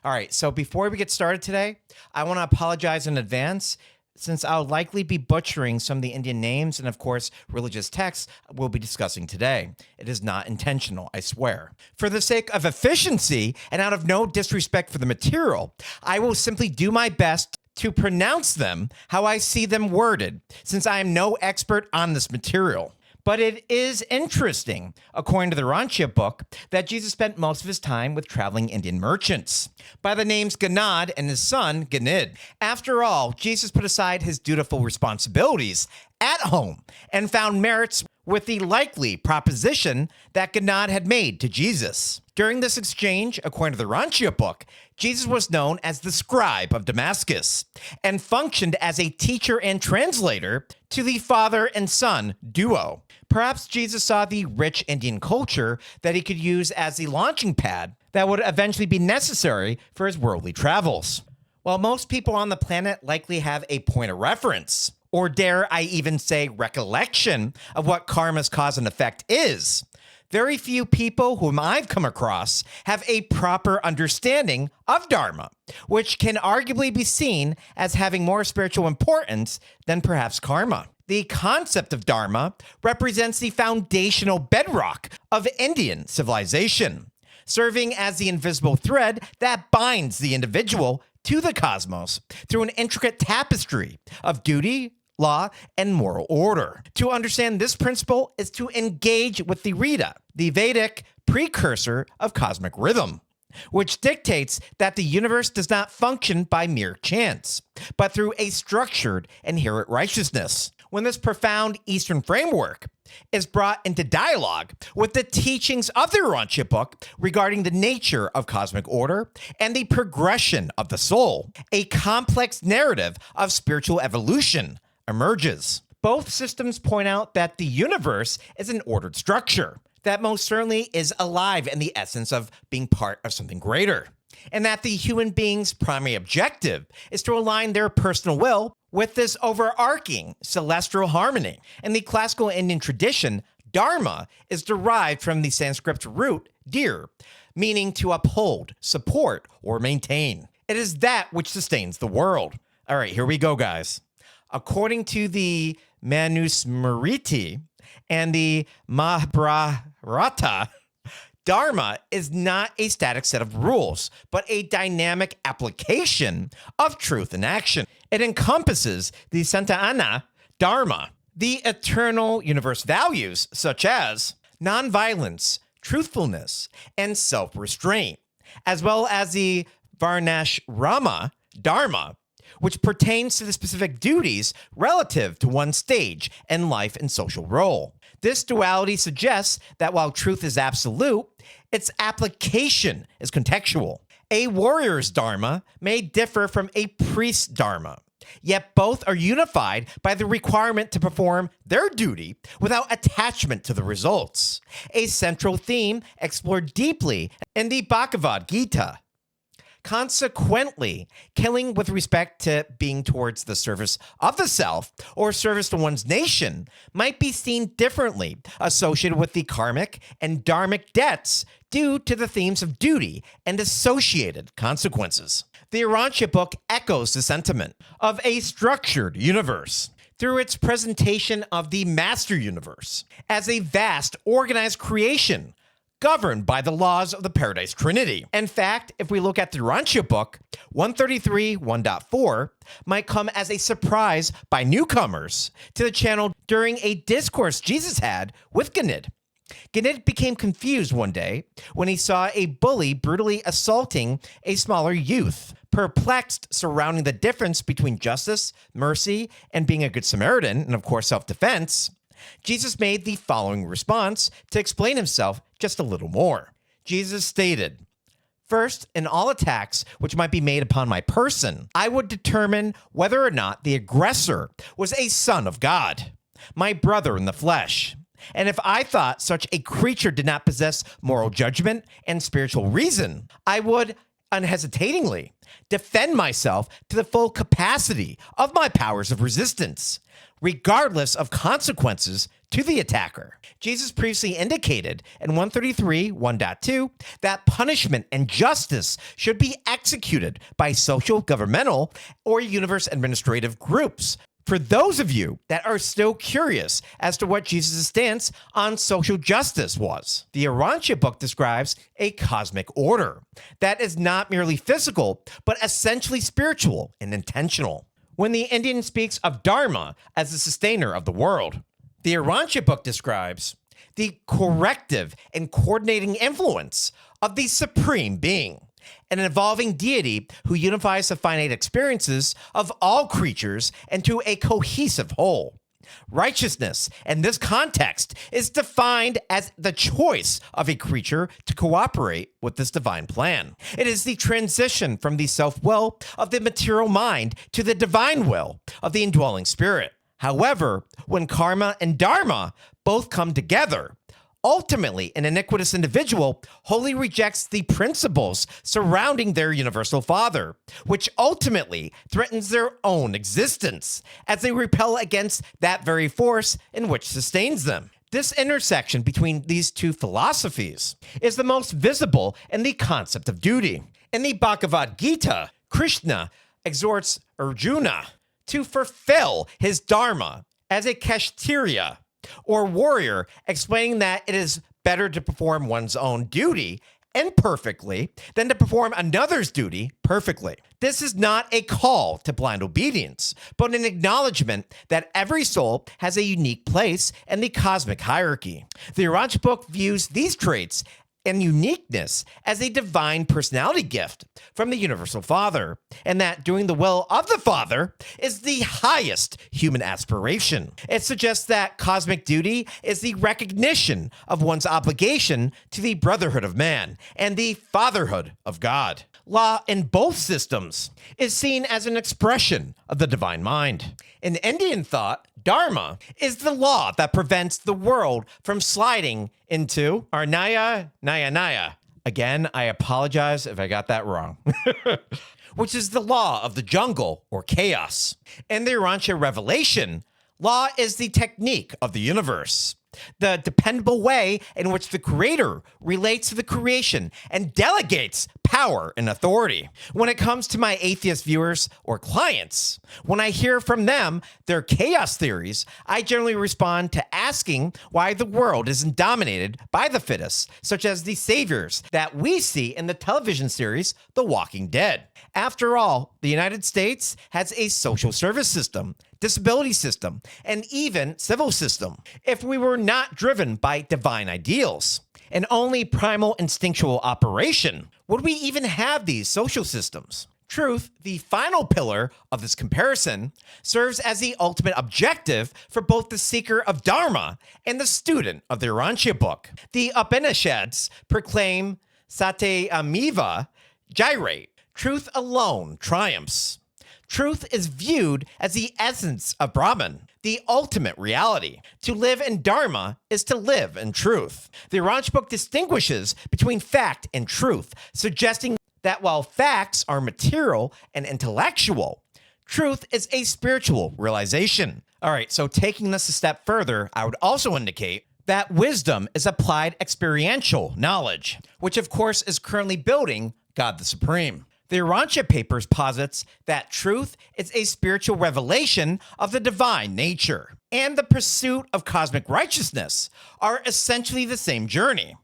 All right, so before we get started today, I want to apologize in advance since I'll likely be butchering some of the Indian names and, of course, religious texts we'll be discussing today. It is not intentional, I swear. For the sake of efficiency and out of no disrespect for the material, I will simply do my best to pronounce them how I see them worded, since I am no expert on this material. But it is interesting, according to the Urantia Book, that Jesus spent most of his time with traveling Indian merchants by the names Ganad and his son Ganid. After all, Jesus put aside his dutiful responsibilities at home and found merits with the likely proposition that Ganad had made to Jesus. During this exchange, according to the Urantia Book, Jesus was known as the scribe of Damascus and functioned as a teacher and translator to the father and son duo. Perhaps Jesus saw the rich Indian culture that he could use as the launching pad that would eventually be necessary for his worldly travels. While most people on the planet likely have a point of reference, or dare I even say recollection, of what karma's cause and effect is, very few people whom I've come across have a proper understanding of Dharma, which can arguably be seen as having more spiritual importance than perhaps karma. The concept of Dharma represents the foundational bedrock of Indian civilization, serving as the invisible thread that binds the individual to the cosmos through an intricate tapestry of duty, law, and moral order. To understand this principle is to engage with the Rita, the Vedic precursor of cosmic rhythm, which dictates that the universe does not function by mere chance, but through a structured inherent righteousness. When this profound Eastern framework is brought into dialogue with the teachings of the Urantia Book regarding the nature of cosmic order and the progression of the soul, a complex narrative of spiritual evolution emerges. Both systems point out that the universe is an ordered structure that most certainly is alive in the essence of being part of something greater, and that the human being's primary objective is to align their personal will with this overarching celestial harmony. In the classical Indian tradition, Dharma is derived from the Sanskrit root dir, meaning to uphold, support, or maintain. It is that which sustains the world. All right, here we go, guys. According to the Manusmriti and the Mahabharata, Dharma is not a static set of rules, but a dynamic application of truth and action. It encompasses the Sanatana Dharma, the eternal universe values such as nonviolence, truthfulness, and self-restraint, as well as the Varnashrama Dharma, which pertains to the specific duties relative to one's stage in life and social role. This duality suggests that while truth is absolute, its application is contextual. A warrior's dharma may differ from a priest's dharma, yet both are unified by the requirement to perform their duty without attachment to the results, a central theme explored deeply in the Bhagavad Gita. Consequently, killing with respect to being towards the service of the self or service to one's nation might be seen differently, associated with the karmic and dharmic debts due to the themes of duty and associated consequences. The Urantia Book echoes the sentiment of a structured universe through its presentation of the master universe as a vast, organized creation governed by the laws of the Paradise Trinity. In fact, if we look at the Urantia Book, 133 1.4 might come as a surprise by newcomers to the channel during a discourse Jesus had with Ganid. Ganid became confused one day when he saw a bully brutally assaulting a smaller youth. Perplexed surrounding the difference between justice, mercy, and being a good Samaritan, and of course self-defense, Jesus made the following response to explain himself just a little more. Jesus stated, First, in all attacks which might be made upon my person, I would determine whether or not the aggressor was a son of God, my brother in the flesh. And if I thought such a creature did not possess moral judgment and spiritual reason, I would unhesitatingly defend myself to the full capacity of my powers of resistance, regardless of consequences to the attacker. Jesus previously indicated in 133 1.2 that punishment and justice should be executed by social, governmental, or universe administrative groups. For those of you that are still curious as to what Jesus' stance on social justice was, the Urantia Book describes a cosmic order that is not merely physical, but essentially spiritual and intentional. When the Indian speaks of Dharma as the sustainer of the world, the Urantia Book describes the corrective and coordinating influence of the Supreme Being, an evolving deity who unifies the finite experiences of all creatures into a cohesive whole. Righteousness, in this context, is defined as the choice of a creature to cooperate with this divine plan. It is the transition from the self-will of the material mind to the divine will of the indwelling spirit. However, when karma and dharma both come together, ultimately, an iniquitous individual wholly rejects the principles surrounding their universal father, which ultimately threatens their own existence as they repel against that very force in which sustains them. This intersection between these two philosophies is the most visible in the concept of duty. In the Bhagavad Gita, Krishna exhorts Arjuna to fulfill his dharma as a kshatriya, or warrior, explaining that it is better to perform one's own duty imperfectly than to perform another's duty perfectly. This is not a call to blind obedience, but an acknowledgement that every soul has a unique place in the cosmic hierarchy. The Urantia Book views these traits and uniqueness as a divine personality gift from the Universal Father, and that doing the will of the Father is the highest human aspiration. It suggests that cosmic duty is the recognition of one's obligation to the brotherhood of man and the fatherhood of God. Law in both systems is seen as an expression of the divine mind. In Indian thought, Dharma is the law that prevents the world from sliding into Arnaya Naya. Again, I apologize if I got that wrong. Which is the law of the jungle or chaos. In the Urantia revelation, law is the technique of the universe, the dependable way in which the creator relates to the creation and delegates power and authority. When it comes to my atheist viewers or clients, when I hear from them their chaos theories, I generally respond to asking why the world isn't dominated by the fittest, such as the saviors that we see in the television series The Walking Dead. After all, the United States has a social service system, disability system, and even civil system. If we were not driven by divine ideals and only primal instinctual operation, would we even have these social systems? Truth, the final pillar of this comparison, serves as the ultimate objective for both the seeker of Dharma and the student of the Urantia Book. The Upanishads proclaim Satyameva Jayate. Truth alone triumphs. Truth is viewed as the essence of Brahman, the ultimate reality. To live in Dharma is to live in truth. The Urantia Book distinguishes between fact and truth, suggesting that while facts are material and intellectual, truth is a spiritual realization. All right, so taking this a step further, I would also indicate that wisdom is applied experiential knowledge, which of course is currently building God the Supreme. The Urantia Papers posits that truth is a spiritual revelation of the divine nature, and the pursuit of cosmic righteousness are essentially the same journey.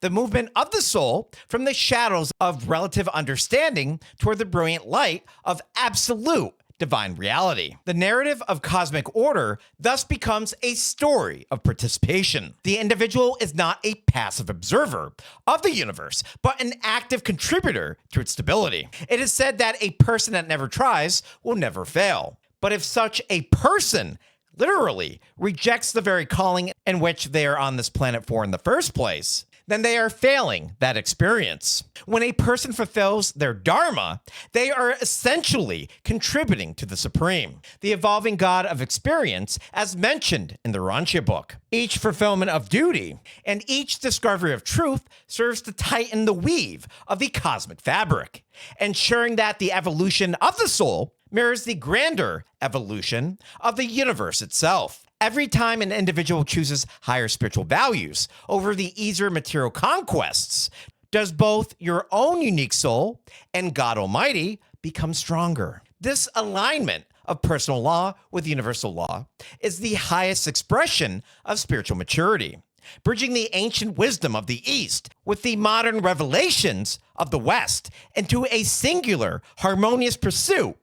The movement of the soul from the shadows of relative understanding toward the brilliant light of absolute divine reality. The narrative of cosmic order thus becomes a story of participation. The individual is not a passive observer of the universe, but an active contributor to its stability. It is said that a person that never tries will never fail. But if such a person literally rejects the very calling in which they are on this planet for in the first place, then they are failing that experience. When a person fulfills their Dharma, they are essentially contributing to the Supreme, the evolving God of experience, as mentioned in the Urantia Book. Each fulfillment of duty and each discovery of truth serves to tighten the weave of the cosmic fabric, ensuring that the evolution of the soul mirrors the grander evolution of the universe itself. Every time an individual chooses higher spiritual values over the easier material conquests, does both your own unique soul and God Almighty become stronger. This alignment of personal law with universal law is the highest expression of spiritual maturity, bridging the ancient wisdom of the East with the modern revelations of the West into a singular, harmonious pursuit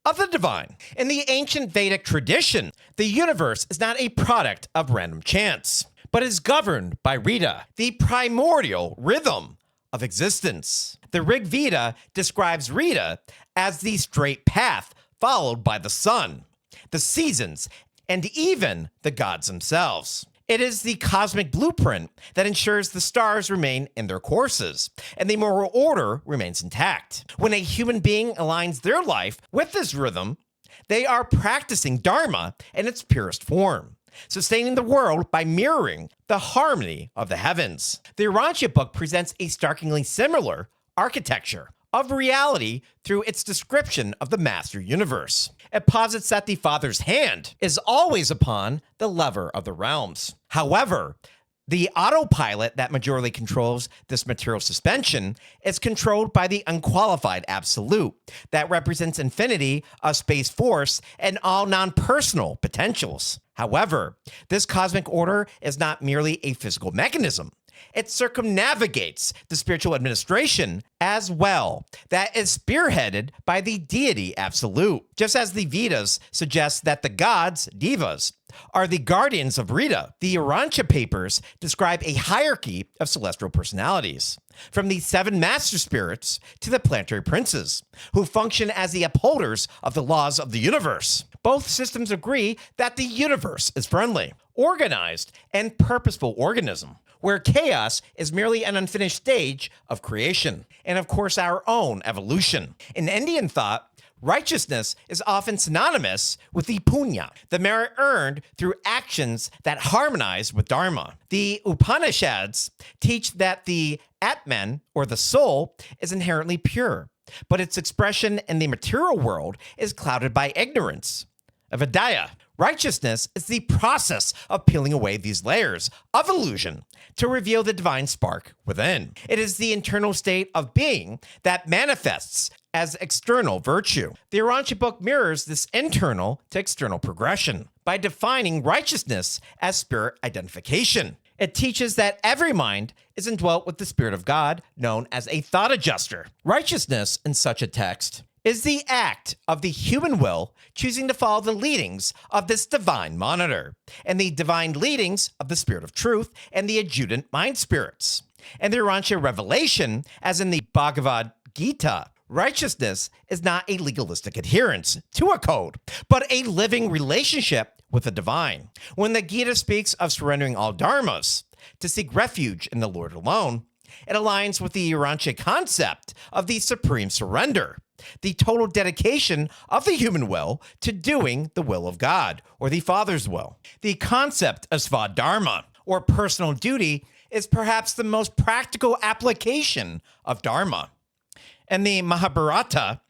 of the divine. In the ancient Vedic tradition, the universe is not a product of random chance, but is governed by Rita, the primordial rhythm of existence. The Rig Veda describes Rita as the straight path followed by the sun, the seasons, and even the gods themselves. It is the cosmic blueprint that ensures the stars remain in their courses and the moral order remains intact. When a human being aligns their life with this rhythm, they are practicing Dharma in its purest form, sustaining the world by mirroring the harmony of the heavens. The Urantia Book presents a starkly similar architecture of reality through its description of the master universe. It posits that the Father's hand is always upon the lever of the realms. However, the autopilot that majorly controls this material suspension is controlled by the unqualified absolute that represents infinity of space force and all non-personal potentials. However, this cosmic order is not merely a physical mechanism. It circumnavigates the spiritual administration as well, that is spearheaded by the deity absolute. Just as the Vedas suggest that the gods, devas, are the guardians of Rita, the Urantia papers describe a hierarchy of celestial personalities, from the 7 master spirits to the planetary princes, who function as the upholders of the laws of the universe. Both systems agree that the universe is friendly, organized, and purposeful organism, where chaos is merely an unfinished stage of creation, and of course our own evolution. In Indian thought, righteousness is often synonymous with the punya, the merit earned through actions that harmonize with Dharma. The Upanishads teach that the Atman, or the soul, is inherently pure, but its expression in the material world is clouded by ignorance. Avidya. Righteousness is the process of peeling away these layers of illusion to reveal the divine spark within. It is the internal state of being that manifests as external virtue. The Urantia Book mirrors this internal to external progression by defining righteousness as spirit identification. It teaches that every mind is indwelt with the Spirit of God, known as a thought adjuster. Righteousness, in such a text, is the act of the human will choosing to follow the leadings of this divine monitor, and the divine leadings of the Spirit of Truth and the adjutant mind spirits. And the Urantia revelation, as in the Bhagavad Gita, righteousness is not a legalistic adherence to a code, but a living relationship with the divine. When the Gita speaks of surrendering all dharmas to seek refuge in the Lord alone, it aligns with the Urantia concept of the supreme surrender, the total dedication of the human will to doing the will of God, or the Father's will. The concept of svadharma, or personal duty, is perhaps the most practical application of Dharma. In the Mahabharata,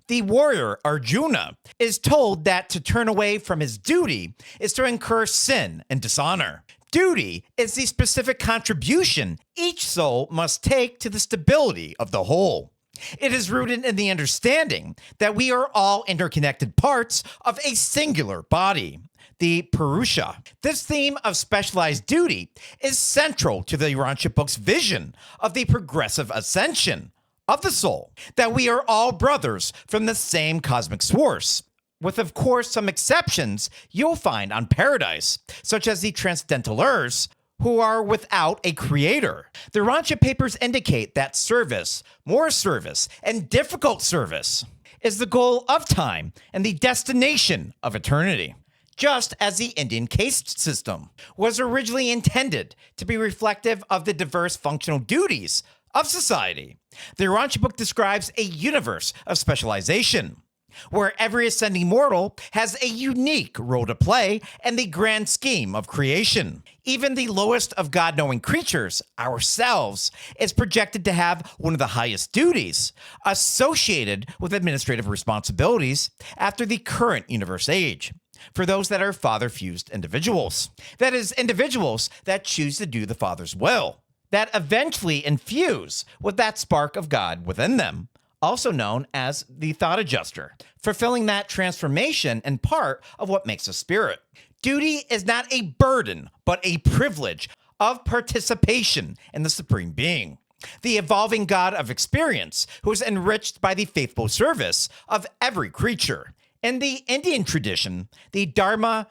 the warrior Arjuna is told that to turn away from his duty is to incur sin and dishonor. Duty is the specific contribution each soul must take to the stability of the whole. It is rooted in the understanding that we are all interconnected parts of a singular body, the Purusha. This theme of specialized duty is central to the Urantia Book's vision of the progressive ascension of the soul, that we are all brothers from the same cosmic source, with of course some exceptions you'll find on Paradise, such as the Transcendentalers, who are without a creator. The Urantia papers indicate that service, more service, and difficult service is the goal of time and the destination of eternity. just as the Indian caste system was originally intended to be reflective of the diverse functional duties of society. The Urantia Book describes a universe of specialization, where every ascending mortal has a unique role to play in the grand scheme of creation. Even the lowest of God-knowing creatures, ourselves, is projected to have one of the highest duties associated with administrative responsibilities after the current universe age, for those that are Father-fused individuals. That is, individuals that choose to do the Father's will, that eventually infuse with that spark of God within them, also known as the thought adjuster, fulfilling that transformation and part of what makes a spirit. Duty is not a burden, but a privilege of participation in the Supreme Being, the evolving God of experience who is enriched by the faithful service of every creature. In the Indian tradition, the Dharma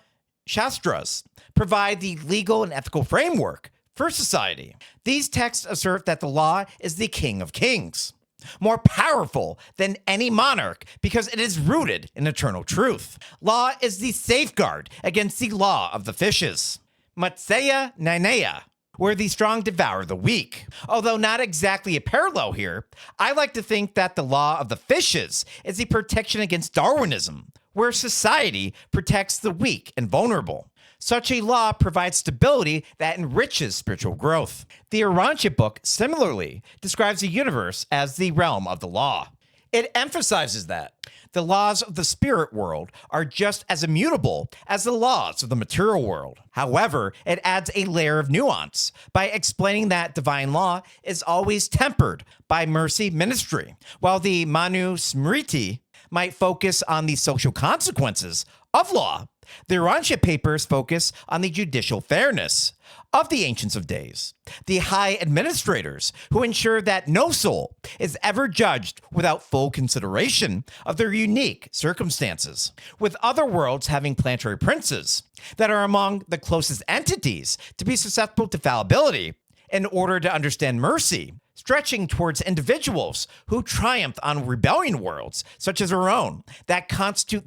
Shastras provide the legal and ethical framework for society. These texts assert that the law is the king of kings, more powerful than any monarch because it is rooted in eternal truth. Law is the safeguard against the law of the fishes, Matsya Nyaya, where the strong devour the weak. Although not exactly a parallel here, I like to think that the law of the fishes is the protection against Darwinism, where society protects the weak and vulnerable. Such a law provides stability that enriches spiritual growth. The Urantia Book similarly describes the universe as the realm of the law. It emphasizes that the laws of the spirit world are just as immutable as the laws of the material world. However, it adds a layer of nuance by explaining that divine law is always tempered by mercy ministry, while the Manu Smriti might focus on the social consequences of law. The Urantia papers focus on the judicial fairness of the Ancients of Days, the high administrators who ensure that no soul is ever judged without full consideration of their unique circumstances, with other worlds having planetary princes that are among the closest entities to be susceptible to fallibility in order to understand mercy, stretching towards individuals who triumph on rebellion worlds, such as our own, that constitute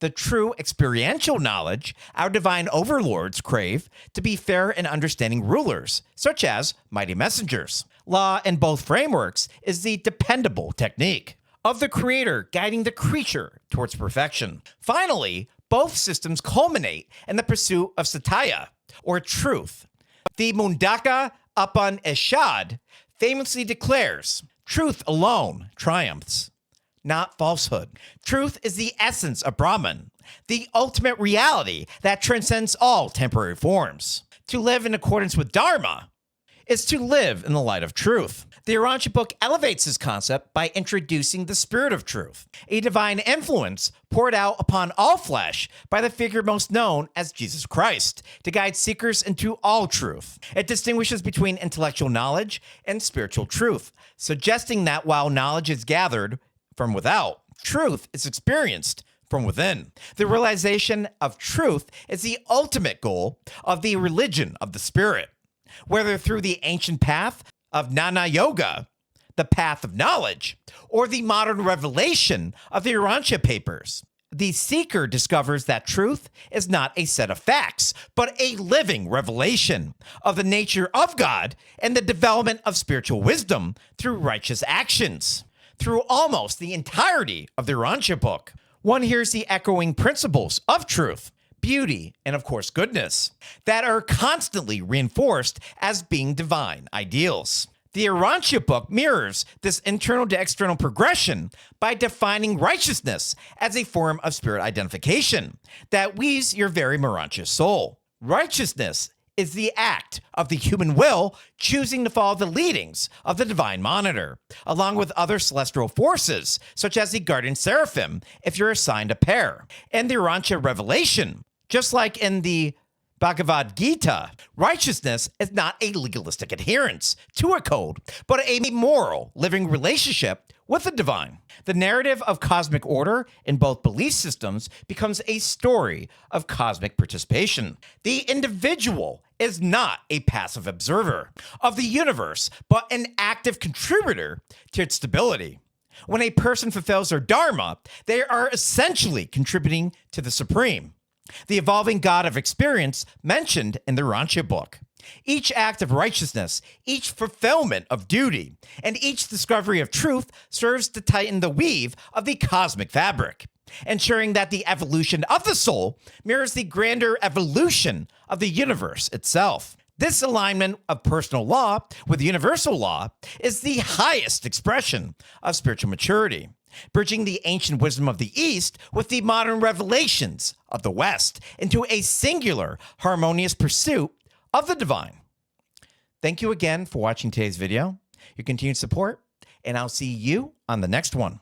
the true experiential knowledge our divine overlords crave to be fair and understanding rulers, such as mighty messengers. Law in both frameworks is the dependable technique of the creator guiding the creature towards perfection. Finally, both systems culminate in the pursuit of Satya, or truth. The Mundaka Upanishad famously declares, "Truth alone triumphs, not falsehood." Truth is the essence of Brahman, the ultimate reality that transcends all temporary forms. To live in accordance with Dharma is to live in the light of truth. The Urantia Book elevates this concept by introducing the spirit of truth, a divine influence poured out upon all flesh by the figure most known as Jesus Christ, to guide seekers into all truth. It distinguishes between intellectual knowledge and spiritual truth, suggesting that while knowledge is gathered from without, truth is experienced from within. The realization of truth is the ultimate goal of the religion of the spirit, whether through the ancient path of Jnana Yoga, the path of knowledge, or the modern revelation of the Urantia papers. The seeker discovers that truth is not a set of facts, but a living revelation of the nature of God and the development of spiritual wisdom through righteous actions. Through almost the entirety of the Urantia Book, one hears the echoing principles of truth, beauty, and of course goodness, that are constantly reinforced as being divine ideals. The Urantia Book mirrors this internal to external progression by defining righteousness as a form of spirit identification that weaves your very Urantia soul. Righteousness is the act of the human will choosing to follow the leadings of the divine monitor, along with other celestial forces, such as the guardian seraphim, if you're assigned a pair. In the Urantia revelation, just like in the Bhagavad Gita, righteousness is not a legalistic adherence to a code, but a moral, living relationship with the divine. The narrative of cosmic order in both belief systems becomes a story of cosmic participation. The individual is not a passive observer of the universe, but an active contributor to its stability. When a person fulfills their dharma, they are essentially contributing to the supreme. the evolving God of experience mentioned in the Urantia Book. Each act of righteousness, each fulfillment of duty, and each discovery of truth serves to tighten the weave of the cosmic fabric, ensuring that the evolution of the soul mirrors the grander evolution of the universe itself. This alignment of personal law with universal law is the highest expression of spiritual maturity, bridging the ancient wisdom of the East with the modern revelations of the West into a singular, harmonious pursuit of the divine. Thank you again for watching today's video, your continued support, and I'll see you on the next one.